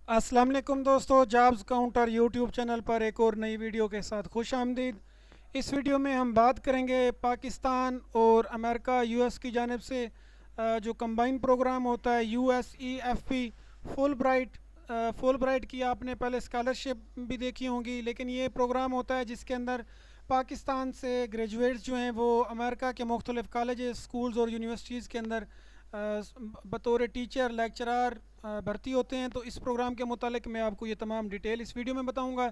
अस्सलाम वालेकुम दोस्तों, जॉब्स काउंटर यूट्यूब चैनल पर एक और नई वीडियो के साथ खुश आमदीद। इस वीडियो में हम बात करेंगे पाकिस्तान और अमेरिका यूएस की जानिब से जो कंबाइन प्रोग्राम होता है USEFP फुल ब्राइट की आपने पहले स्कॉलरशिप भी देखी होंगी, लेकिन ये प्रोग्राम होता है जिसके अंदर पाकिस्तान से ग्रेजुएट्स जो हैं वो अमेरिका के मुख्तलिफ़ कॉलेजेस, स्कूल्स और यूनिवर्सिटीज़ के अंदर बतौर टीचर लेक्चरार भर्ती होते हैं। तो इस प्रोग्राम के मुतालिक मैं आपको ये तमाम डिटेल इस वीडियो में बताऊंगा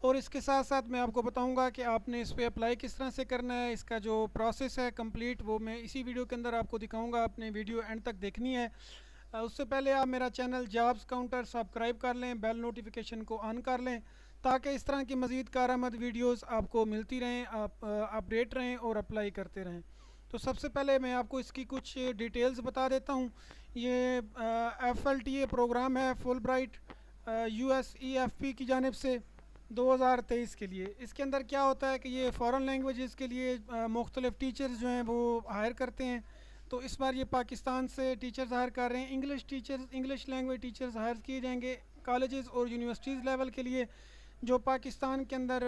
और इसके साथ साथ मैं आपको बताऊंगा कि आपने इस पर अप्लाई किस तरह से करना है। इसका जो प्रोसेस है कंप्लीट वो मैं इसी वीडियो के अंदर आपको दिखाऊंगा। आपने वीडियो एंड तक देखनी है। उससे पहले आप मेरा चैनल जॉब्स काउंटर सब्सक्राइब कर लें, बेल नोटिफिकेशन को ऑन कर लें ताकि इस तरह की मज़ीद कारआमद वीडियोस आपको मिलती रहें, आप अपडेट रहें और अप्लाई करते रहें। तो सबसे पहले मैं आपको इसकी कुछ डिटेल्स बता देता हूँ। ये FLTA प्रोग्राम है फुल ब्राइट USEFP की जानिब से 2023 के लिए। इसके अंदर क्या होता है कि ये फ़ॉरेन लैंग्वेजेस के लिए मुख्तलिफ़ टीचर्स जो हैं वो हायर करते हैं। तो इस बार ये पाकिस्तान से टीचर्स हायर कर रहे हैं। इंग्लिश लैंग्वेज टीचर्स हायर किए जाएंगे कॉलेजेस और यूनिवर्सिटीज़ लेवल के लिए, जो पाकिस्तान के अंदर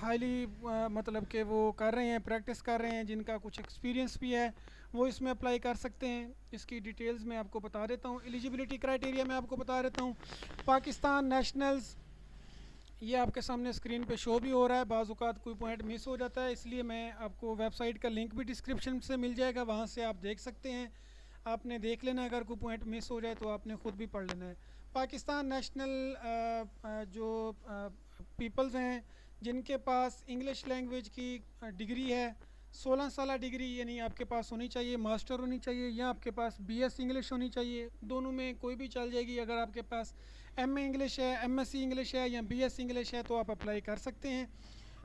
हाईली मतलब कि वो कर रहे हैं, प्रैक्टिस कर रहे हैं, जिनका कुछ एक्सपीरियंस भी है, वो इसमें अप्लाई कर सकते हैं। इसकी डिटेल्स मैं आपको बता देता हूँ। एलिजिबिलिटी क्राइटेरिया मैं आपको बता देता हूँ। पाकिस्तान नेशनल्स, ये आपके सामने स्क्रीन पे शो भी हो रहा है। बाज़ कोई पॉइंट मिस हो जाता है, इसलिए मैं आपको वेबसाइट का लिंक भी डिस्क्रिप्शन से मिल जाएगा, वहाँ से आप देख सकते हैं। आपने देख लेना है, अगर कोई पॉइंट मिस हो जाए तो आपने ख़ुद भी पढ़ लेना है। पाकिस्तान नेशनल जो पीपल्स हैं जिनके पास इंग्लिश लैंग्वेज की डिग्री है, 16 साल डिग्री यानी आपके पास होनी चाहिए, मास्टर होनी चाहिए, या आपके पास BS इंग्लिश होनी चाहिए। दोनों में कोई भी चल जाएगी। अगर आपके पास MA इंग्लिश है, MSc इंग्लिश है या BS इंग्लिश है तो आप अप्लाई कर सकते हैं।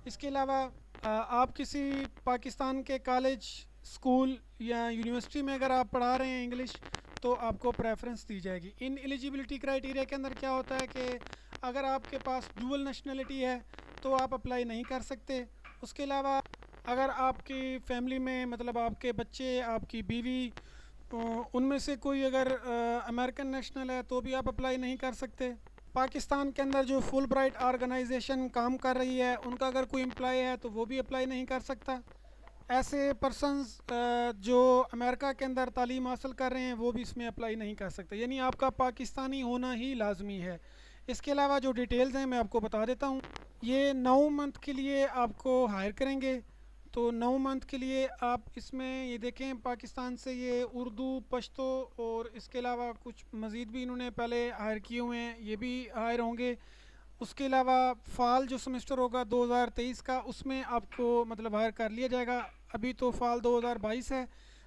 इसके अलावा आप किसी पाकिस्तान के कॉलेज, स्कूल या यूनिवर्सिटी में अगर आप पढ़ा रहे हैं इंग्लिश तो आपको प्रेफरेंस दी जाएगी। इन एलिजिबिलिटी क्राइटेरिया के अंदर क्या होता है कि अगर आपके पास डुअल नेशनलिटी है तो आप अप्लाई नहीं कर सकते। उसके अलावा अगर आपकी फैमिली में मतलब आपके बच्चे, आपकी बीवी, तो उनमें से कोई अगर अमेरिकन नेशनल है तो भी आप अप्लाई नहीं कर सकते। पाकिस्तान के अंदर जो फुल ब्राइट ऑर्गेनाइजेशन काम कर रही है उनका अगर कोई एम्प्लॉय है तो वो भी अप्लाई नहीं कर सकता। ऐसे पर्सनस जो अमेरिका के अंदर तालीम हासिल कर रहे हैं वो भी इसमें अप्लाई नहीं कर सकते, यानी आपका पाकिस्तानी होना ही लाजमी है। इसके अलावा जो डिटेल्स हैं मैं आपको बता देता हूँ। ये 9 मंथ के लिए आपको हायर करेंगे। तो 9 मंथ के लिए आप इसमें ये देखें, पाकिस्तान से ये उर्दू, पश्तो और इसके अलावा कुछ मज़ीद भी इन्होंने पहले हायर किए हुए हैं, ये भी हायर होंगे। उसके अलावा फ़ाल जो सेमेस्टर होगा 2023 का, उसमें आपको मतलब हायर कर लिया जाएगा। अभी तो फ़ाल 2022 है,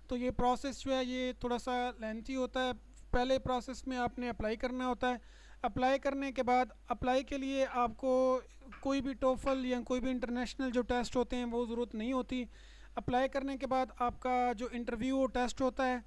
तो ये प्रोसेस जो है ये थोड़ा सा लेंथी होता है। पहले प्रोसेस में आपने अप्लाई करना होता है। अप्लाई करने के बाद अप्लाई के लिए आपको कोई भी टोफल या कोई भी इंटरनेशनल जो टेस्ट होते हैं वो ज़रूरत नहीं होती। अप्लाई करने के बाद आपका जो इंटरव्यू टेस्ट होता है,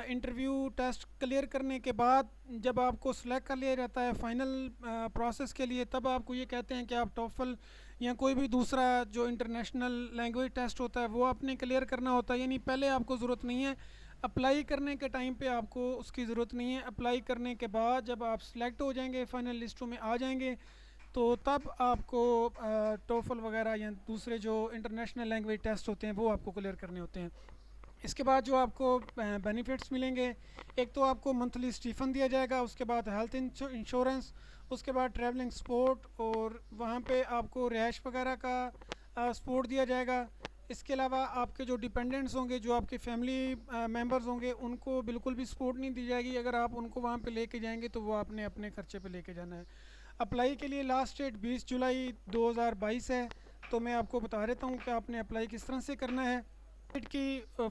इंटरव्यू टेस्ट क्लियर करने के बाद जब आपको सिलेक्ट कर लिया जाता है फाइनल प्रोसेस के लिए, तब आपको ये कहते हैं कि आप टोफल या कोई भी दूसरा जो इंटरनेशनल लैंग्वेज टेस्ट होता है वो आपने क्लियर करना होता है। यानी पहले आपको ज़रूरत नहीं है, अप्लाई करने के टाइम पे आपको उसकी ज़रूरत नहीं है। अप्लाई करने के बाद जब आप सिलेक्ट हो जाएंगे, फाइनल लिस्टों में आ जाएंगे, तो तब आपको टोफल वगैरह या दूसरे जो इंटरनेशनल लैंग्वेज टेस्ट होते हैं वो आपको क्लियर करने होते हैं। इसके बाद जो आपको बेनिफिट्स मिलेंगे, एक तो आपको मंथली स्टीफन दिया जाएगा, उसके बाद हेल्थ इंश्योरेंस, उसके बाद ट्रैवलिंग सपोर्ट और वहाँ पे आपको रिहाइश वगैरह का सपोर्ट दिया जाएगा। इसके अलावा आपके जो डिपेंडेंट्स होंगे, जो आपके फैमिली मेम्बर्स होंगे, उनको बिल्कुल भी सपोर्ट नहीं दी जाएगी। अगर आप उनको वहाँ पे लेके जाएंगे तो वो आपने अपने खर्चे पे लेके जाना है। अप्लाई के लिए लास्ट डेट 20 जुलाई 2022 है। तो मैं आपको बता देता हूँ कि आपने अप्लाई किस तरह से करना है।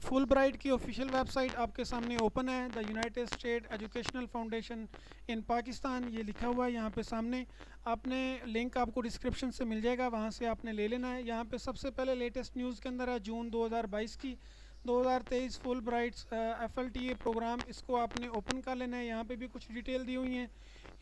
फुल ब्राइट की ऑफिशियल वेबसाइट आपके सामने ओपन है, the United state educational foundation इन पाकिस्तान, ये लिखा हुआ है यहाँ पे सामने। आपने लिंक आपको डिस्क्रिप्शन से मिल जाएगा, वहाँ से आपने ले लेना है। यहाँ पे सबसे पहले लेटेस्ट न्यूज़ के अंदर है जून 2022 की 2023 फुल ब्राइट्स FLTA प्रोग्राम, इसको आपने ओपन कर लेना है। यहाँ पे भी कुछ डिटेल दी हुई हैं,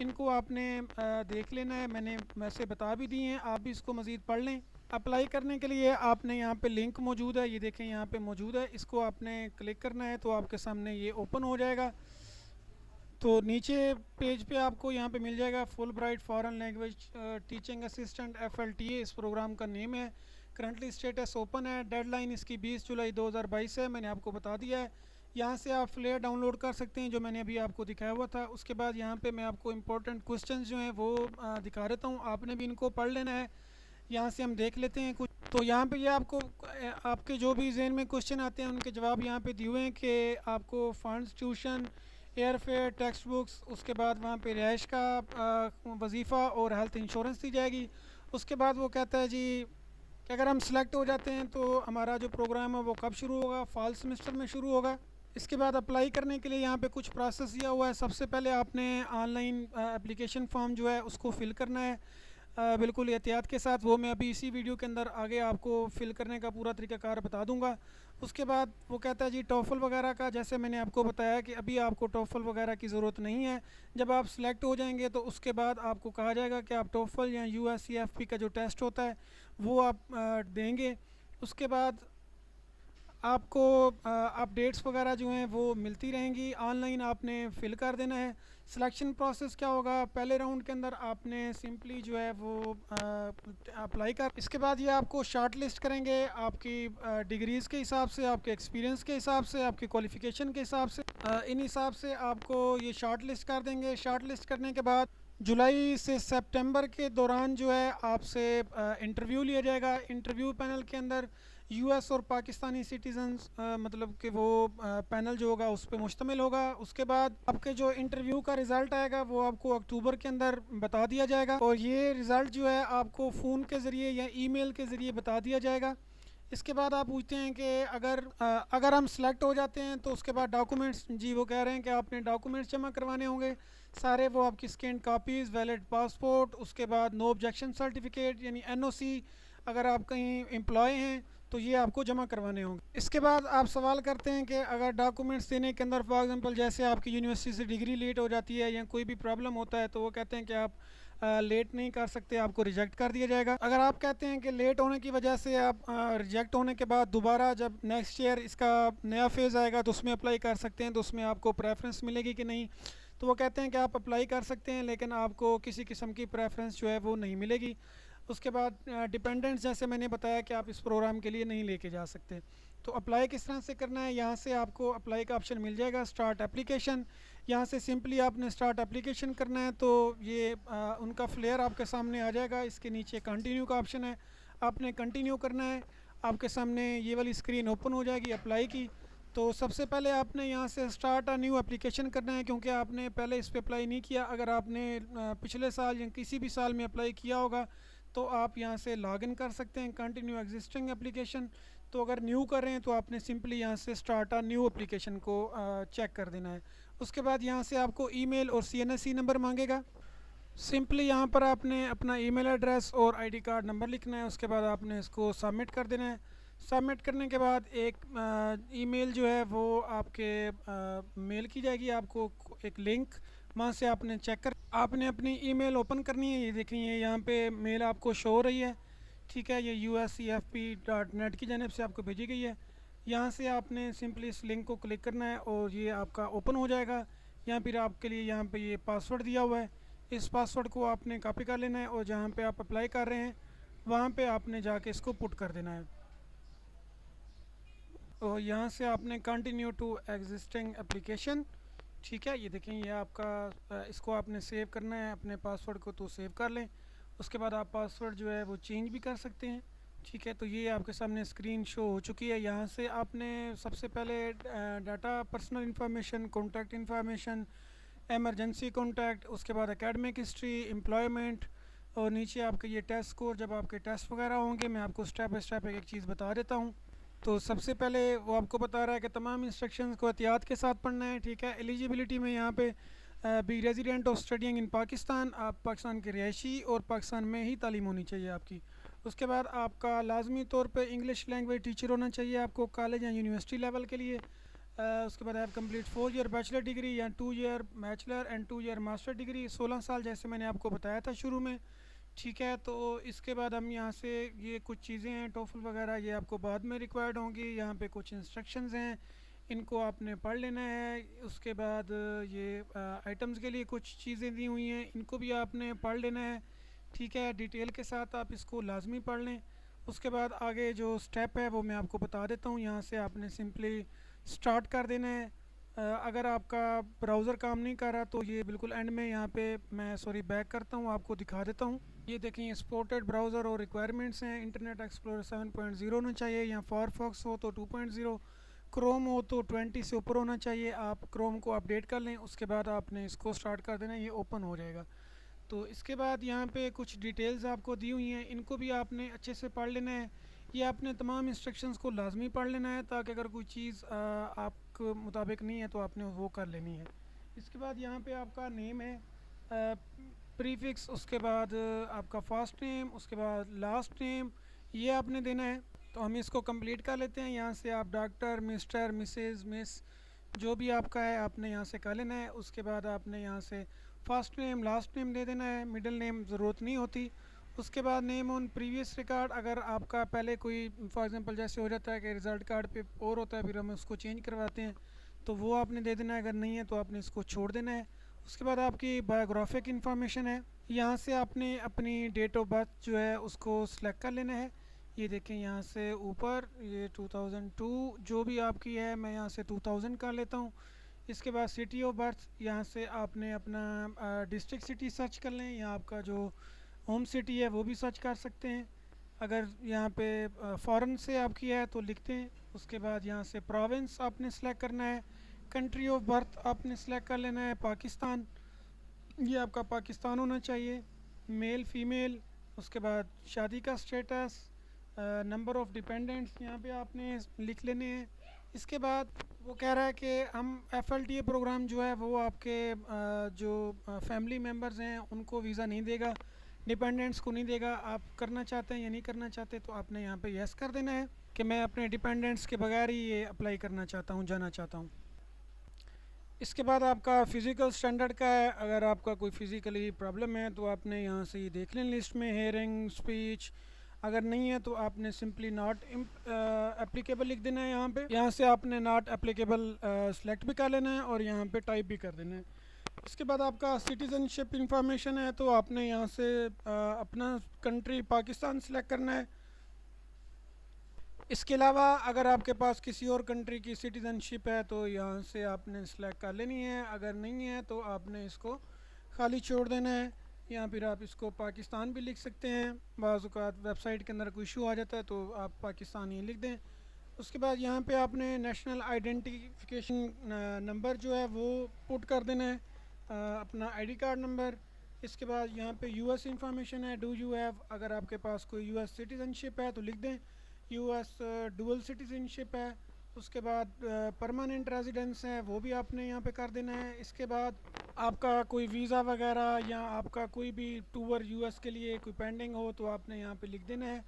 इनको आपने देख लेना है। मैंने वैसे बता भी दी हैं, आप भी इसको मज़ीद पढ़ लें। अप्लाई करने के लिए आपने यहाँ पे लिंक मौजूद है, ये देखें यहाँ पे मौजूद है, इसको आपने क्लिक करना है तो आपके सामने ये ओपन हो जाएगा। तो नीचे पेज पे आपको यहाँ पे मिल जाएगा full bright foreign language teaching assistant FLTA, इस प्रोग्राम का नेम है। करंटली स्टेटस ओपन है, डेडलाइन इसकी 20 जुलाई 2022 है, मैंने आपको बता दिया है। यहाँ से आप फ्लेयर डाउनलोड कर सकते हैं जो मैंने अभी आपको दिखाया हुआ था। उसके बाद यहाँ पे मैं आपको इम्पोर्टेंट क्वेश्चंस जो हैं वो दिखा देता हूँ, आपने भी इनको पढ़ लेना है। यहाँ से हम देख लेते हैं कुछ। तो यहाँ पे ये आपको आपके जो भी जहन में क्वेश्चन आते हैं उनके जवाब यहाँ पे दिए हुए हैं कि आपको funds, tuition, air fare, text books, उसके बाद वहाँ पे रिहाइश का वजीफ़ा और हेल्थ इंश्योरेंस दी जाएगी। उसके बाद वो कहता है जी कि अगर हम सिलेक्ट हो जाते हैं तो हमारा जो प्रोग्राम है वो कब शुरू होगा, फॉल सेमेस्टर में शुरू होगा। इसके बाद अप्लाई करने के लिए यहाँ पे कुछ प्रोसेस दिया हुआ है। सबसे पहले आपने ऑनलाइन एप्लीकेशन फॉर्म जो है उसको फ़िल करना है बिल्कुल एहतियात के साथ। वो मैं अभी इसी वीडियो के अंदर आगे आपको फ़िल करने का पूरा तरीक़ाकार बता दूंगा। उसके बाद वो कहता है जी टोफल वगैरह का, जैसे मैंने आपको बताया कि अभी आपको टोफल वगैरह की ज़रूरत नहीं है। जब आप सिलेक्ट हो जाएंगे तो उसके बाद आपको कहा जाएगा कि आप टोफल या USCFP का जो टेस्ट होता है वो आप देंगे। उसके बाद आपको अपडेट्स वगैरह जो हैं वो मिलती रहेंगी, ऑनलाइन आपने फ़िल कर देना है। सिलेक्शन प्रोसेस क्या होगा, पहले राउंड के अंदर आपने सिंपली जो है वो अप्लाई कर, इसके बाद ये आपको शॉर्ट लिस्ट करेंगे आपकी डिग्रीज़ के हिसाब से, आपके एक्सपीरियंस के हिसाब से, आपकी क्वालिफ़िकेशन के हिसाब से। इन हिसाब से आपको ये शॉर्ट लिस्ट कर देंगे। शॉर्ट लिस्ट करने के बाद जुलाई से सितंबर के दौरान जो है आपसे इंटरव्यू लिया जाएगा। इंटरव्यू पैनल के अंदर US और पाकिस्तानी सिटीजन्स मतलब कि वो पैनल जो होगा उस पर मुश्तमिल होगा। उसके बाद आपके जो इंटरव्यू का रिज़ल्ट आएगा वो आपको अक्टूबर के अंदर बता दिया जाएगा और ये रिज़ल्ट जो है आपको फ़ोन के ज़रिए या ईमेल के ज़रिए बता दिया जाएगा। इसके बाद आप पूछते हैं कि अगर हम सेलेक्ट हो जाते हैं तो उसके बाद डॉक्यूमेंट्स, जी वो कह रहे हैं कि आपने डॉक्यूमेंट्स जमा करवाने होंगे सारे। वो आपकी स्कैन कापीज़, वैलिड पासपोर्ट, उसके बाद नो ऑब्जेक्शन सर्टिफिकेट यानी NOC, अगर आप कहीं एम्प्लॉय हैं तो ये आपको जमा करवाने होंगे। इसके बाद आप सवाल करते हैं कि अगर डॉक्यूमेंट्स देने के अंदर फॉर एग्जांपल जैसे आपकी यूनिवर्सिटी से डिग्री लेट हो जाती है या कोई भी प्रॉब्लम होता है तो वो कहते हैं कि आप लेट नहीं कर सकते, आपको रिजेक्ट कर दिया जाएगा। अगर आप कहते हैं कि लेट होने की वजह से आप रिजेक्ट होने के बाद दोबारा जब नेक्स्ट ईयर इसका नया फेज़ आएगा तो उसमें अप्लाई कर सकते हैं, तो उसमें आपको प्रेफरेंस मिलेगी कि नहीं। तो वो कहते हैं कि आप अप्लाई कर सकते हैं लेकिन आपको किसी किस्म की प्रेफरेंस जो है वो नहीं मिलेगी। उसके बाद डिपेंडेंट्स, जैसे मैंने बताया कि आप इस प्रोग्राम के लिए नहीं लेके जा सकते। तो अप्लाई किस तरह से करना है, यहाँ से आपको अप्लाई का ऑप्शन मिल जाएगा, स्टार्ट एप्लीकेशन। यहाँ से सिंपली आपने स्टार्ट एप्लीकेशन करना है तो ये उनका फ्लेयर आपके सामने आ जाएगा। इसके नीचे कंटिन्यू का ऑप्शन है, आपने कंटिन्यू करना है। आपके सामने ये वाली स्क्रीन ओपन हो जाएगी अप्लाई की। तो सबसे पहले आपने यहाँ से स्टार्ट अ न्यू एप्लीकेशन करना है क्योंकि आपने पहले इस पर अप्लाई नहीं किया। अगर आपने पिछले साल या किसी भी साल में अप्लाई किया होगा तो आप यहाँ से लॉगिन कर सकते हैं कंटिन्यू एग्जिस्टिंग एप्लीकेशन। तो अगर न्यू कर रहे हैं तो आपने सिंपली यहाँ से स्टार्ट अ न्यू एप्लीकेशन को चेक कर देना है। उसके बाद यहाँ से आपको ईमेल और CNSE नंबर मांगेगा। सिंपली यहाँ पर आपने अपना ईमेल एड्रेस और ID कार्ड नंबर लिखना है। उसके बाद आपने इसको सबमिट कर देना है। सबमिट करने के बाद एक ईमेल जो है वो आपके मेल की जाएगी, आपको एक लिंक, वहाँ से आपने चेक कर, आपने अपनी ईमेल ओपन करनी है। ये देखिए यहाँ पे मेल आपको शो हो रही है, ठीक है, ये USCFP.net की जानिब से आपको भेजी गई है। यहाँ से आपने सिंपली इस लिंक को क्लिक करना है और ये आपका ओपन हो जाएगा। यहाँ फिर आपके लिए यहाँ पे ये पासवर्ड दिया हुआ है, इस पासवर्ड को आपने कॉपी कर लेना है और जहाँ पे आप अप्लाई कर रहे हैं वहाँ पे आपने जाके इसको पुट कर देना है। और यहाँ से आपने कंटिन्यू टू एग्जिस्टिंग एप्लीकेशन, ठीक है, ये देखें ये आपका इसको आपने सेव करना है अपने पासवर्ड को, तो सेव कर लें। उसके बाद आप पासवर्ड जो है वो चेंज भी कर सकते हैं, ठीक है। तो ये आपके सामने स्क्रीन शो हो चुकी है। यहाँ से आपने सबसे पहले data, personal information, contact information, emergency contact, उसके बाद एकेडमिक हिस्ट्री, एम्प्लॉयमेंट और नीचे आपके ये टेस्ट स्कोर। जब आपके टेस्ट वगैरह होंगे मैं आपको स्टेप बाई स्टेप एक चीज़ बता देता हूँ। तो सबसे पहले वो आपको बता रहा है कि तमाम इंस्ट्रक्शंस को एहतियात के साथ पढ़ना है, ठीक है। एलिजिबिलिटी में यहाँ पे be resident of studying in Pakistan, आप पाकिस्तान के रिहायशी और पाकिस्तान में ही तालीम होनी चाहिए आपकी। उसके बाद आपका लाजमी तौर पे इंग्लिश लैंग्वेज टीचर होना चाहिए आपको कॉलेज या यूनिवर्सिटी लेवल के लिए। उसके बाद आप कंप्लीट 4 ईयर बैचलर डिग्री या 2 year bachelor and 2 year master degree, 16 साल जैसे मैंने आपको बताया था शुरू में, ठीक है। तो इसके बाद हम यहाँ से ये कुछ चीज़ें हैं टोफल वगैरह, ये आपको बाद में रिक्वायर्ड होंगी। यहाँ पे कुछ इंस्ट्रक्शंस हैं, इनको आपने पढ़ लेना है। उसके बाद ये आइटम्स के लिए कुछ चीज़ें दी हुई हैं, इनको भी आपने पढ़ लेना है, ठीक है। डिटेल के साथ आप इसको लाजमी पढ़ लें। उसके बाद आगे जो स्टेप है वो मैं आपको बता देता हूँ। यहाँ से आपने सिंपली स्टार्ट कर देना है। अगर आपका ब्राउज़र काम नहीं कर रहा तो ये बिल्कुल एंड में यहाँ पे मैं बैक करता हूँ, आपको दिखा देता हूँ। ये देखें, ये सपोर्टेड ब्राउज़र और रिक्वायरमेंट्स हैं। इंटरनेट एक्सप्लोरर 7.0 होना चाहिए, या फायरफॉक्स हो तो 2.0, क्रोम हो तो 20 से ऊपर होना चाहिए। आप क्रोम को अपडेट कर लें, उसके बाद आपने इसको स्टार्ट कर देना, ये ओपन हो जाएगा। तो इसके बाद यहाँ पे कुछ डिटेल्स आपको दी हुई हैं, इनको भी आपने अच्छे से पढ़ लेना है। ये आपने तमाम इंस्ट्रक्शंस को लाजमी पढ़ लेना है, ताकि अगर कोई चीज़ आपके मुताबिक नहीं है तो आपने वो कर लेनी है। इसके बाद यहाँ पे आपका नेम है, प्रीफिक्स, उसके बाद आपका फर्स्ट नेम, उसके बाद लास्ट नेम, ये आपने देना है। तो हम इसको कंप्लीट कर लेते हैं। यहाँ से आप डॉक्टर, मिस्टर, मिसेस, मिस, जो भी आपका है आपने यहाँ से कर लेना है। उसके बाद आपने यहाँ से फर्स्ट नेम, लास्ट नेम दे देना है, मिडिल नेम ज़रूरत नहीं होती। उसके बाद नेम ऑन प्रीवियस रिकॉर्ड, अगर आपका पहले कोई फॉर एग्जांपल जैसे हो जाता है कि रिज़ल्ट कार्ड पे और होता है, फिर हम उसको चेंज करवाते हैं, तो वो आपने दे देना है। अगर नहीं है तो आपने इसको छोड़ देना है। उसके बाद आपकी बायोग्राफिक इंफॉर्मेशन है, यहाँ से आपने अपनी डेट ऑफ बर्थ जो है उसको सिलेक्ट कर लेना है। ये देखें यहाँ से ऊपर ये 2002 जो भी आपकी है, मैं यहाँ से 2000 कर लेता हूँ। इसके बाद सिटी ऑफ बर्थ, यहाँ से आपने अपना डिस्ट्रिक्ट सिटी सर्च कर लें, या आपका जो होम सिटी है वो भी सर्च कर सकते हैं। अगर यहाँ पे फ़ॉरेन से आपकी है तो लिखते हैं। उसके बाद यहाँ से प्रोविंस आपने सेलेक्ट करना है। कंट्री ऑफ बर्थ आपने सेलेक्ट कर लेना है पाकिस्तान, ये आपका पाकिस्तान होना चाहिए। मेल, फीमेल, उसके बाद शादी का स्टेटस, नंबर ऑफ़ डिपेंडेंट्स यहाँ पे आपने लिख लेने हैं। इसके बाद वो कह रहा है कि हम FLTA प्रोग्राम जो है वो आपके जो फैमिली मेम्बर्स हैं उनको वीज़ा नहीं देगा, डिपेंडेंट्स को नहीं देगा। आप करना चाहते हैं या नहीं करना चाहते तो आपने यहाँ पे यस कर देना है कि मैं अपने डिपेंडेंट्स के बगैर ही ये अप्लाई करना चाहता हूँ, जाना चाहता हूँ। इसके बाद आपका फ़िज़िकल स्टैंडर्ड का है, अगर आपका कोई फ़िज़िकली प्रॉब्लम है तो आपने यहाँ से ये देख लें लिस्ट में, हेयरिंग, स्पीच, अगर नहीं है तो आपने सिंपली नॉट एप्लीकेबल लिख देना है। यहाँ से आपने नॉट एप्लीकेबल सेलेक्ट भी कर लेना है और यहाँ पे टाइप भी कर देना है। इसके बाद आपका सिटीज़नशिप इंफॉर्मेशन है, तो आपने यहाँ से अपना कंट्री पाकिस्तान सेलेक्ट करना है। इसके अलावा अगर आपके पास किसी और कंट्री की सिटीज़नशिप है तो यहाँ से आपने सेलेक्ट कर लेनी है, अगर नहीं है तो आपने इसको खाली छोड़ देना है। या फिर आप इसको पाकिस्तान भी लिख सकते हैं, बाज़ औक़ात वेबसाइट के अंदर कोई इशू आ जाता है तो आप पाकिस्तान ही लिख दें। उसके बाद यहाँ पे आपने नेशनल आइडेंटिफिकेशन नंबर जो है वो पुट कर देना है, अपना ID कार्ड नंबर। इसके बाद यहाँ पे US इंफॉर्मेशन है, डू यू हैव, अगर आपके पास कोई US सिटीज़नशिप है तो लिख दें, US डुअल सिटीज़नशिप है। उसके बाद परमानेंट रेजिडेंस है वो भी आपने यहाँ पे कर देना है। इसके बाद आपका कोई वीज़ा वगैरह या आपका कोई भी टूर US के लिए कोई पेंडिंग हो तो आपने यहाँ पे लिख देना है,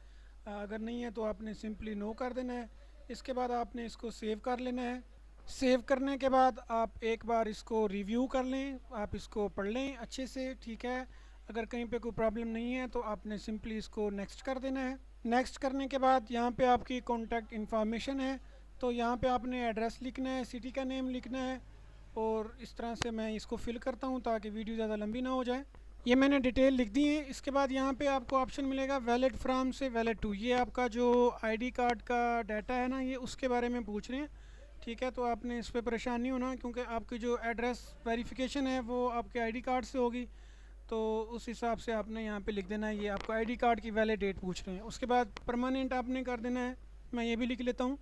अगर नहीं है तो आपने सिंपली नो कर देना है। इसके बाद आपने इसको सेव कर लेना है। सेव करने के बाद आप एक बार इसको रिव्यू कर लें, आप इसको पढ़ लें अच्छे से, ठीक है। अगर कहीं पे कोई प्रॉब्लम नहीं है तो आपने सिंपली इसको नेक्स्ट कर देना है। नेक्स्ट करने के बाद यहाँ पे आपकी कॉन्टैक्ट इन्फॉर्मेशन है, तो यहाँ पे आपने एड्रेस लिखना है, सिटी का नेम लिखना है, और इस तरह से मैं इसको फिल करता हूँ ताकि वीडियो ज़्यादा लंबी ना हो जाए। ये मैंने डिटेल लिख दी है। इसके बाद यहाँ पे आपको ऑप्शन मिलेगा वैलिड फ्राम से वैलिड टू, ये आपका जो ID कार्ड का डाटा है ना, ये उसके बारे में पूछ रहे हैं, ठीक है। तो आपने इस पर परेशान नहीं होना, क्योंकि आपकी जो एड्रेस वेरिफिकेशन है वो आपके ID कार्ड से होगी, तो उस हिसाब से आपने यहाँ पे लिख देना है। ये आपको ID कार्ड की वैलिड डेट पूछ रहे हैं। उसके बाद परमानेंट आपने कर देना है, मैं ये भी लिख लेता हूँ।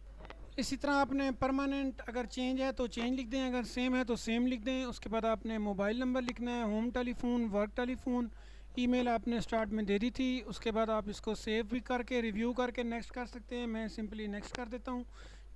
इसी तरह आपने परमानेंट अगर चेंज है तो चेंज लिख दें, अगर सेम है तो सेम लिख दें। उसके बाद आपने मोबाइल नंबर लिखना है, home telephone, work telephone, email आपने स्टार्ट में दे दी थी। उसके बाद आप इसको सेव भी करके रिव्यू करके नेक्स्ट कर सकते हैं, मैं सिंपली नेक्स्ट कर देता हूँ,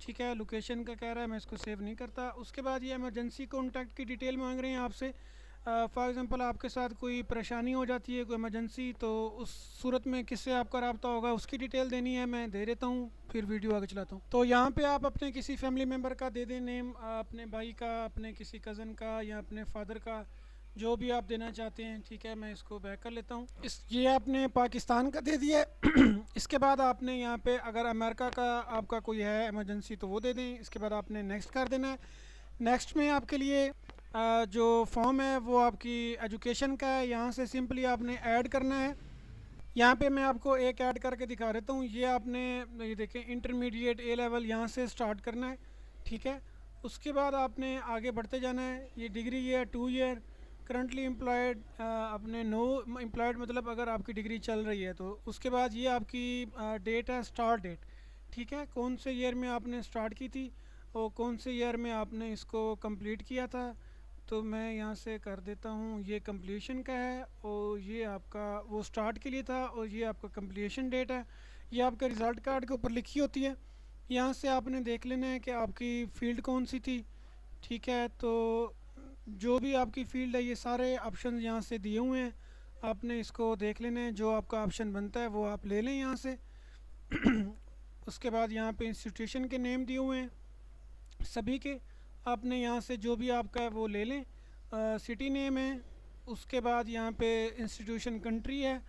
ठीक है। लोकेशन का कह रहा है, मैं इसको सेव नहीं करता। उसके बाद ये इमरजेंसी कॉन्टैक्ट की डिटेल मांग रहे हैं आपसे। फॉर एग्ज़ाम्पल आपके साथ कोई परेशानी हो जाती है, कोई इमरजेंसी, तो उस सूरत में किससे आपका रब्ता होगा उसकी डिटेल देनी है, मैं दे देता हूँ, फिर वीडियो आगे चलाता हूँ। तो यहाँ पे आप अपने किसी फैमिली मेम्बर का दे दें नेम, अपने भाई का, अपने किसी कज़न का, या अपने फादर का, जो भी आप देना चाहते हैं। ठीक है, मैं इसको बैक कर लेता हूँ। ये आपने पाकिस्तान का दे दिया है। इसके बाद आपने यहाँ पे अगर अमेरिका का आपका कोई है इमरजेंसी तो वो दे दें। इसके बाद आपने नेक्स्ट कर देना है। नेक्स्ट में आपके लिए जो फॉर्म है वो आपकी एजुकेशन का है। यहाँ से सिंपली आपने ऐड करना है। यहाँ पे मैं आपको एक ऐड करके दिखा देता हूँ। ये आपने ये देखें इंटरमीडिएट ए लेवल यहाँ से स्टार्ट करना है। ठीक है, उसके बाद आपने आगे बढ़ते जाना है। ये डिग्री है 2 ईयर करंटली एम्प्लॉयड, आपने नो एम्प्लॉयड मतलब अगर आपकी डिग्री चल रही है तो। उसके बाद ये आपकी डेट है, स्टार्ट डेट। ठीक है, कौन से ईयर में आपने स्टार्ट की थी और कौन से ईयर में आपने इसको कंप्लीट किया था। तो मैं यहाँ से कर देता हूँ, ये कंप्लीशन का है और ये आपका वो स्टार्ट के लिए था और ये आपका कंप्लीशन डेट है। ये आपके रिज़ल्ट कार्ड के ऊपर लिखी होती है। यहाँ से आपने देख लेना है कि आपकी फ़ील्ड कौन सी थी। ठीक है, तो जो भी आपकी फ़ील्ड है ये सारे ऑप्शन यहाँ से दिए हुए हैं, आपने इसको देख लेना है। जो आपका ऑप्शन बनता है वो आप ले लें यहाँ से। उसके बाद यहाँ पे इंस्टीट्यूशन के नेम दिए हुए हैं सभी के, आपने यहाँ से जो भी आपका है वो ले लें। सिटी नेम है, उसके बाद यहाँ पे इंस्टीट्यूशन कंट्री है,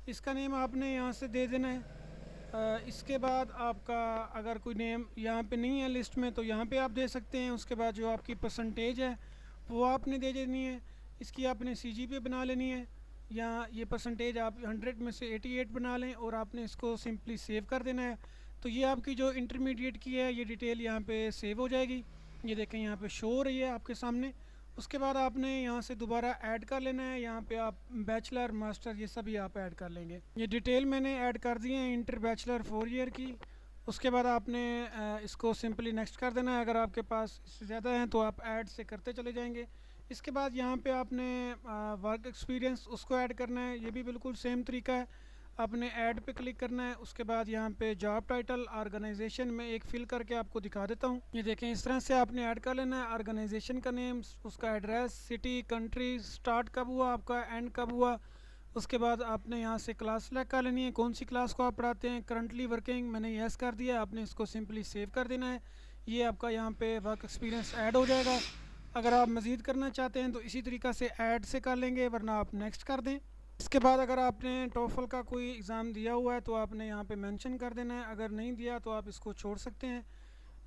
इसका नेम आपने यहाँ से दे देना है। इसके बाद आपका अगर कोई नेम यहाँ पे नहीं है लिस्ट में तो यहाँ पे आप दे सकते हैं। उसके बाद जो आपकी परसेंटेज है वो आपने दे देनी है। इसकी आपने CGPA बना लेनी है, या ये परसेंटेज आप 100 में से 88 बना लें और आपने इसको सिंपली सेव कर देना है। तो ये आपकी जो इंटरमीडिएट की है ये डिटेल यहाँ पे सेव हो जाएगी। ये देखें यहाँ पे शो हो रही है आपके सामने। उसके बाद आपने यहाँ से दोबारा ऐड कर लेना है। यहाँ पे आप बैचलर मास्टर ये सभी आप ऐड कर लेंगे। ये डिटेल मैंने ऐड कर दी है इंटर बैचलर 4 ईयर की। उसके बाद आपने इसको सिंपली नेक्स्ट कर देना है। अगर आपके पास इससे ज़्यादा हैं तो आप ऐड से करते चले जाएंगे। इसके बाद यहाँ पे आपने वर्क एक्सपीरियंस उसको ऐड करना है। ये भी बिल्कुल सेम तरीका है, आपने ऐड पे क्लिक करना है। उसके बाद यहाँ पे जॉब टाइटल ऑर्गेनाइजेशन में एक फिल करके आपको दिखा देता हूँ। ये देखें इस तरह से आपने ऐड कर लेना है। ऑर्गेनाइजेशन का नेम, उसका एड्रेस, सिटी, कंट्री, स्टार्ट कब हुआ आपका, एंड कब हुआ। उसके बाद आपने यहाँ से क्लास सेलेक्ट कर लेनी है, कौन सी क्लास को आप पढ़ाते हैं। करंटली वर्किंग मैंने यस कर दिया, आपने इसको सिंपली सेव कर देना है। ये आपका यहाँ पे वर्क एक्सपीरियंस ऐड हो जाएगा। अगर आप मज़ीद करना चाहते हैं तो इसी तरीक़ा से ऐड से कर लेंगे, वरना आप नेक्स्ट कर दें। इसके बाद अगर आपने टोफल का कोई एग्ज़ाम दिया हुआ है तो आपने यहाँ पे मेंशन कर देना है, अगर नहीं दिया तो आप इसको छोड़ सकते हैं।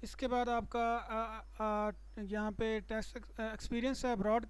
इसके बाद आपका यहाँ पे टेस्ट एक्सपीरियंस है अब्रॉड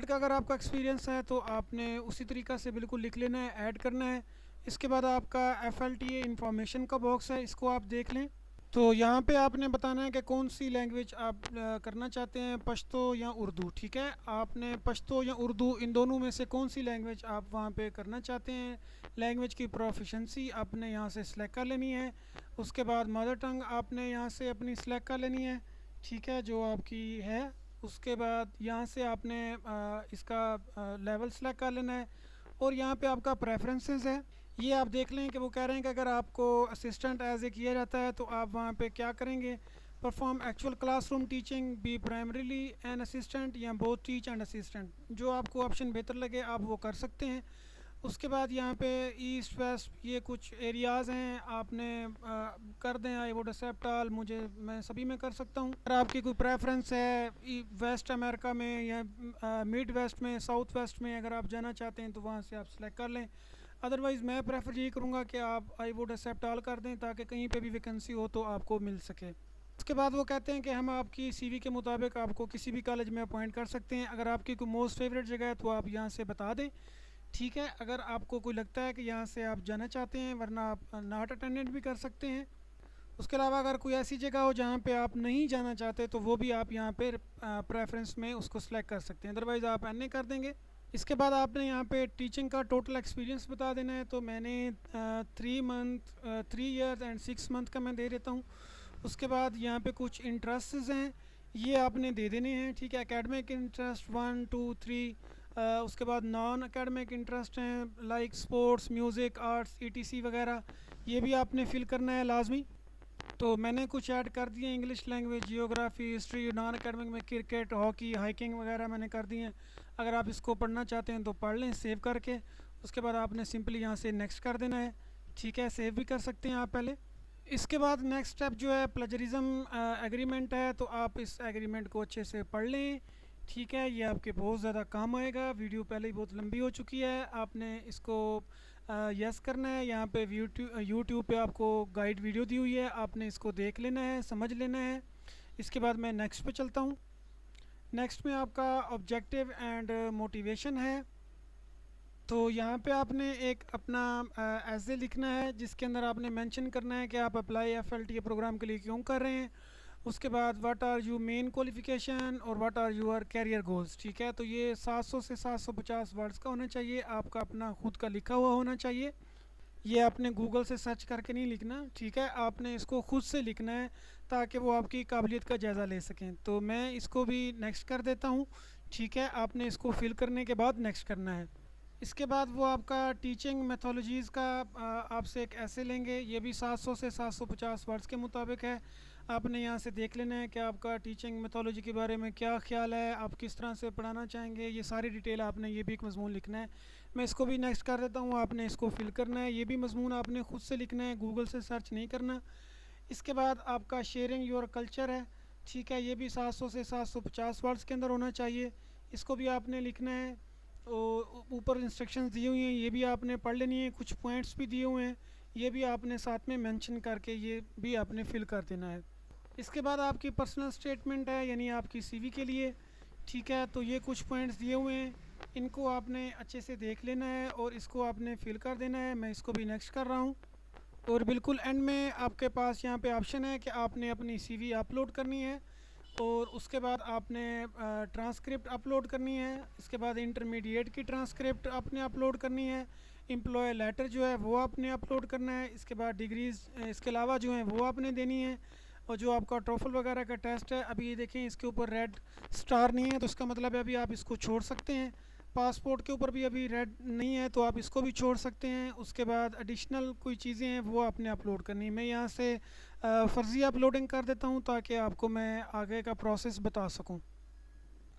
का अगर आपका एक्सपीरियंस है तो आपने उसी तरीक़ा से बिल्कुल लिख लेना है, ऐड करना है। इसके बाद आपका FLTA इंफॉर्मेशन का बॉक्स है, इसको आप देख लें। तो यहाँ पे आपने बताना है कि कौन सी लैंग्वेज आप करना चाहते हैं, पश्तो या उर्दू। ठीक है, आपने पश्तो या उर्दू इन दोनों में से कौन सी लैंग्वेज आप वहाँ पे करना चाहते हैं। लैंग्वेज की प्रोफिशेंसी आपने यहाँ से सिलेक्ट कर लेनी है। उसके बाद मदर टंग आपने यहाँ से अपनी सिलेक्ट कर लेनी है, ठीक है, जो आपकी है। उसके बाद यहाँ से आपने इसका लेवल सेलेक्ट कर लेना है और यहाँ पे आपका प्रेफरेंसेस है। ये आप देख लें कि वो कह रहे हैं कि अगर आपको असिस्टेंट एज ए किया जाता है तो आप वहाँ पे क्या करेंगे। Perform actual classroom teaching, be primarily an assistant या बोथ टीच एंड असिस्टेंट। जो आपको ऑप्शन बेहतर लगे आप वो कर सकते हैं। उसके बाद यहाँ पे ईस्ट वेस्ट ये कुछ एरियाज़ हैं, आपने कर दें आई वुड एक्सेप्ट ऑल, मैं सभी में कर सकता हूँ। अगर आपकी कोई प्रेफरेंस है वेस्ट अमेरिका में या मिड वेस्ट में, साउथ वेस्ट में अगर आप जाना चाहते हैं तो वहाँ से आप सेलेक्ट कर लें। अदरवाइज़ मैं प्रेफर यही करूँगा कि आप आई वुड एक्सेप्ट ऑल कर दें ताकि कहीं पे भी वैकेंसी हो तो आपको मिल सके। उसके बाद वो कहते हैं कि हम आपकी CV के मुताबिक आपको किसी भी कॉलेज में अपॉइंट कर सकते हैं। अगर आपकी कोई मोस्ट फेवरेट जगह है तो आप यहाँ से बता दें, ठीक है। अगर आपको कोई लगता है कि यहाँ से आप जाना चाहते हैं, वरना आप नॉट अटेंडेंट भी कर सकते हैं। उसके अलावा अगर कोई ऐसी जगह हो जहाँ पे आप नहीं जाना चाहते तो वो भी आप यहाँ पे प्रेफरेंस में उसको सिलेक्ट कर सकते हैं, अदरवाइज़ आप NA कर देंगे। इसके बाद आपने यहाँ पे टीचिंग का टोटल एक्सपीरियंस बता देना है। तो मैंने 3 ईयर्स एंड 6 मंथ का मैं दे देता हूँ। उसके बाद यहाँ पे कुछ इंटरेस्ट्स हैं, ये आपने दे देने हैं, ठीक है। एकेडमिक इंटरेस्ट 1 2 3, उसके बाद नॉन एकेडमिक इंटरेस्ट हैं like sports, music, arts, ETC वगैरह, ये भी आपने फिल करना है लाजमी। तो मैंने कुछ ऐड कर दिए, English language, geography, history, non academic में क्रिकेट, हॉकी, हाइकिंग वगैरह मैंने कर दिए हैं। अगर आप इसको पढ़ना चाहते हैं तो पढ़ लें सेव करके। उसके बाद आपने सिंपली यहाँ से नेक्स्ट कर देना है, ठीक है। सेव भी कर सकते हैं आप पहले। इसके बाद नेक्स्ट स्टेप जो है प्लेजरिज्म एग्रीमेंट है, तो आप इस एग्रीमेंट को अच्छे से पढ़ लें, ठीक है, ये आपके बहुत ज़्यादा काम आएगा। वीडियो पहले ही बहुत लंबी हो चुकी है। आपने इसको यस करना है। यहाँ पे यूट्यूब पे आपको गाइड वीडियो दी हुई है, आपने इसको देख लेना है, समझ लेना है। इसके बाद मैं नेक्स्ट पे चलता हूँ। नेक्स्ट में आपका ऑब्जेक्टिव एंड मोटिवेशन है। तो यहाँ पे आपने एक अपना ऐसे लिखना है जिसके अंदर आपने मेंशन करना है कि आप अप्लाई FLTA प्रोग्राम के लिए क्यों कर रहे हैं। उसके बाद what are you main qualification और what are your career goals. ठीक है, तो ये 700 से 750 वर्ड्स का होना चाहिए, आपका अपना खुद का लिखा हुआ होना चाहिए। ये आपने गूगल से सर्च करके नहीं लिखना, ठीक है, आपने इसको खुद से लिखना है ताकि वो आपकी काबिलियत का जायज़ा ले सकें। तो मैं इसको भी नेक्स्ट कर देता हूँ। ठीक है, आपने इसको फिल करने के बाद नेक्स्ट करना है। इसके बाद वो आपका टीचिंग मेथोलॉजीज़ का आपसे एक ऐसे लेंगे, ये भी 700 से 750 वर्ड्स के मुताबिक है। आपने यहाँ से देख लेना है कि आपका टीचिंग मेथोलॉजी के बारे में क्या ख्याल है, आप किस तरह से पढ़ाना चाहेंगे, ये सारी डिटेल आपने ये भी एक मज़मून लिखना है। मैं इसको भी नेक्स्ट कर देता हूँ, आपने इसको फिल करना है। ये भी मज़मून आपने ख़ुद से लिखना है, गूगल से सर्च नहीं करना। इसके बाद आपका शेयरिंग योर कल्चर है। ठीक है, ये भी 700 से 750 वर्ड्स के अंदर होना चाहिए, इसको भी आपने लिखना है। और ऊपर इंस्ट्रक्शंस दी हुई हैं, ये भी आपने पढ़ लेनी है। कुछ पॉइंट्स भी दिए हुए हैं, ये भी आपने साथ में मेंशन करके ये भी आपने फिल कर देना है। इसके बाद आपकी पर्सनल स्टेटमेंट है, यानी आपकी CV के लिए। ठीक है, तो ये कुछ पॉइंट्स दिए हुए हैं, इनको आपने अच्छे से देख लेना है और इसको आपने फिल कर देना है। मैं इसको भी नेक्स्ट कर रहा हूँ। और बिल्कुल एंड में आपके पास यहाँ पे ऑप्शन है कि आपने अपनी CV अपलोड करनी है और उसके बाद आपने ट्रांसक्रिप्ट अपलोड करनी है। इसके बाद इंटरमीडिएट की ट्रांसक्रिप्ट आपने अपलोड करनी है। एम्प्लॉय लेटर जो है वो आपने अपलोड करना है। इसके बाद डिग्रीज़ इसके अलावा जो हैं वो आपने देनी है। और जो आपका टोफल वगैरह का टेस्ट है, अभी ये देखें इसके ऊपर रेड स्टार नहीं है, तो इसका मतलब है अभी आप इसको छोड़ सकते हैं। पासपोर्ट के ऊपर भी अभी रेड नहीं है, तो आप इसको भी छोड़ सकते हैं। उसके बाद एडिशनल कोई चीज़ें हैं वो आपने अपलोड करनी है। मैं यहाँ से फ़र्ज़ी अपलोडिंग कर देता हूँ ताकि आपको मैं आगे का प्रोसेस बता सकूँ।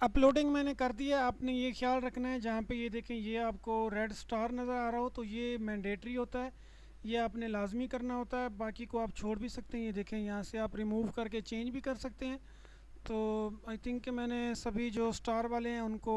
अपलोडिंग मैंने कर दिया। आपने ये ख्याल रखना है, जहाँ पे ये देखें ये आपको रेड स्टार नज़र आ रहा हो तो ये मैंडेटरी होता है, ये आपने लाजमी करना होता है। बाकी को आप छोड़ भी सकते हैं। ये देखें यहाँ से आप रिमूव करके चेंज भी कर सकते हैं। तो आई थिंक कि मैंने सभी जो स्टार वाले हैं उनको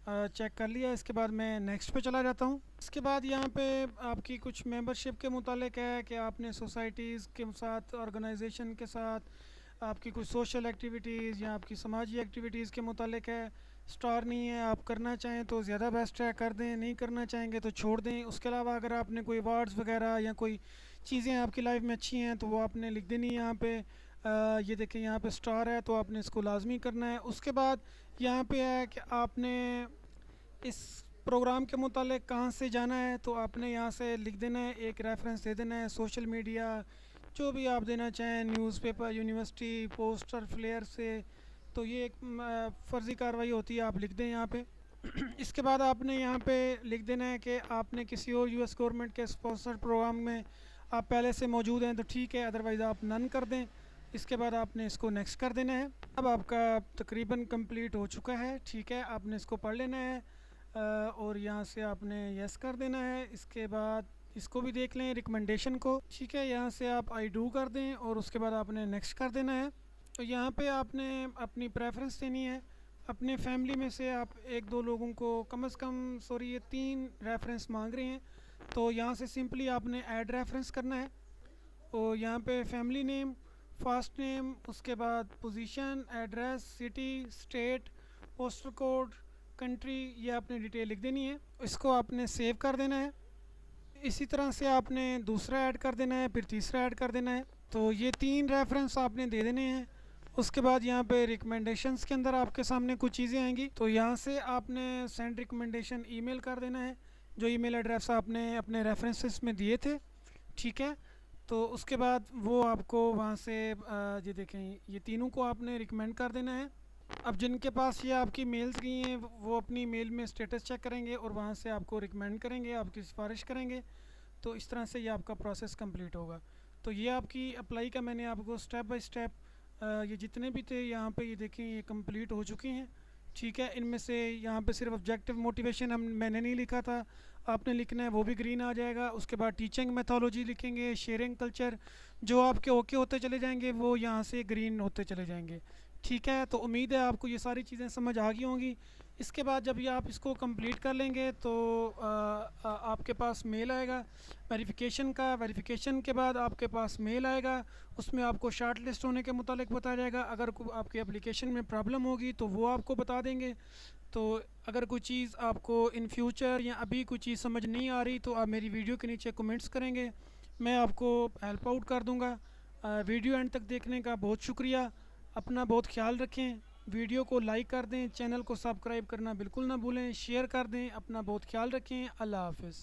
चेक कर लिया। इसके बाद मैं नेक्स्ट पे चला जाता हूँ। इसके बाद यहाँ पे आपकी कुछ मेंबरशिप के मुतालिक है कि आपने सोसाइटीज़ के साथ, ऑर्गेनाइजेशन के साथ आपकी कुछ सोशल एक्टिविटीज़ या आपकी समाजी एक्टिविटीज़ के मुतालिक है। स्टार नहीं है, आप करना चाहें तो ज़्यादा बेस्ट है, कर दें, नहीं करना चाहेंगे तो छोड़ दें। उसके अलावा अगर आपने कोई अवार्ड्स वगैरह या कोई चीज़ें आपकी लाइफ में अच्छी हैं तो वो आपने लिख देनी है यहाँ पे। ये देखें यहाँ पे स्टार है तो आपने इसको लाजमी करना है। उसके बाद यहाँ पे है कि आपने इस प्रोग्राम के मुतालिक कहाँ से जाना है, तो आपने यहाँ से लिख देना है, एक रेफरेंस दे देना है। सोशल मीडिया जो भी आप देना चाहें, न्यूज़पेपर, यूनिवर्सिटी, पोस्टर, फ्लेयर से, तो ये एक फ़र्ज़ी कार्रवाई होती है, आप लिख दें यहाँ पे। इसके बाद आपने यहाँ पे लिख देना है कि आपने किसी और US गवर्नमेंट के स्पॉन्सर प्रोग्राम में आप पहले से मौजूद हैं तो ठीक है, अदरवाइज़ आप नन कर दें। इसके बाद आपने इसको नेक्स्ट कर देना है। अब आपका तकरीबन कंप्लीट हो चुका है। ठीक है, आपने इसको पढ़ लेना है और यहाँ से आपने यस कर देना है। इसके बाद इसको भी देख लें, रिकमेंडेशन को। ठीक है, यहाँ से आप आई डू कर दें और उसके बाद आपने नेक्स्ट कर देना है। तो यहाँ पे आपने अपनी प्रेफरेंस देनी है। अपने फैमिली में से आप 1-2 लोगों को कम से कम, सॉरी ये 3 रेफरेंस मांग रहे हैं, तो यहाँ से सिंपली आपने ऐड रेफरेंस करना है। और यहाँ पे फैमिली नेम, फर्स्ट नेम, उसके बाद position, address, city, state, postal code, country, ये आपने डिटेल लिख देनी है। इसको आपने सेव कर देना है। इसी तरह से आपने दूसरा ऐड कर देना है, फिर तीसरा ऐड कर देना है। तो ये 3 रेफरेंस आपने दे देने हैं। उसके बाद यहाँ पे रिकमेंडेशंस के अंदर आपके सामने कुछ चीज़ें आएंगी, तो यहाँ से आपने सेंड रिकमेंडेशन ईमेल कर देना है, जो ईमेल एड्रेस आपने अपने रेफरेंसेस में दिए थे। ठीक है, तो उसके बाद वो आपको वहाँ से ये देखें, ये तीनों को आपने रिकमेंड कर देना है। अब जिनके पास ये आपकी मेल्स गई हैं वो अपनी मेल में स्टेटस चेक करेंगे और वहाँ से आपको रिकमेंड करेंगे, आपकी सिफारिश करेंगे। तो इस तरह से ये आपका प्रोसेस कंप्लीट होगा। तो ये आपकी अप्लाई का मैंने आपको स्टेप बाय स्टेप ये जितने भी थे यहाँ पे ये देखें, ये कंप्लीट हो चुके हैं। ठीक है, इनमें से यहाँ पे सिर्फ ऑब्जेक्टिव मोटिवेशन मैंने नहीं लिखा था, आपने लिखना है, वो भी ग्रीन आ जाएगा। उसके बाद टीचिंग मेथोलॉजी लिखेंगे, शेयरिंग कल्चर, जो आपके ओके होते चले जाएंगे वो यहाँ से ग्रीन होते चले जाएंगे। ठीक है, तो उम्मीद है आपको ये सारी चीज़ें समझ आ गई होंगी। इसके बाद जब ये आप इसको कंप्लीट कर लेंगे तो आपके पास मेल आएगा वेरिफिकेशन का। वेरिफिकेशन के बाद आपके पास मेल आएगा, उसमें आपको शार्ट लिस्ट होने के मुतालिक बताया जाएगा। अगर आपकी एप्लीकेशन में प्रॉब्लम होगी तो वो आपको बता देंगे। तो अगर कोई चीज़ आपको इन फ्यूचर या अभी कोई चीज़ समझ नहीं आ रही तो आप मेरी वीडियो के नीचे कमेंट्स करेंगे, मैं आपको हेल्प आउट कर दूँगा। वीडियो एंड तक देखने का बहुत शुक्रिया। अपना बहुत ख्याल रखें, वीडियो को लाइक कर दें, चैनल को सब्सक्राइब करना बिल्कुल ना भूलें, शेयर कर दें। अपना बहुत ख्याल रखें। अल्लाह हाफ़िज़।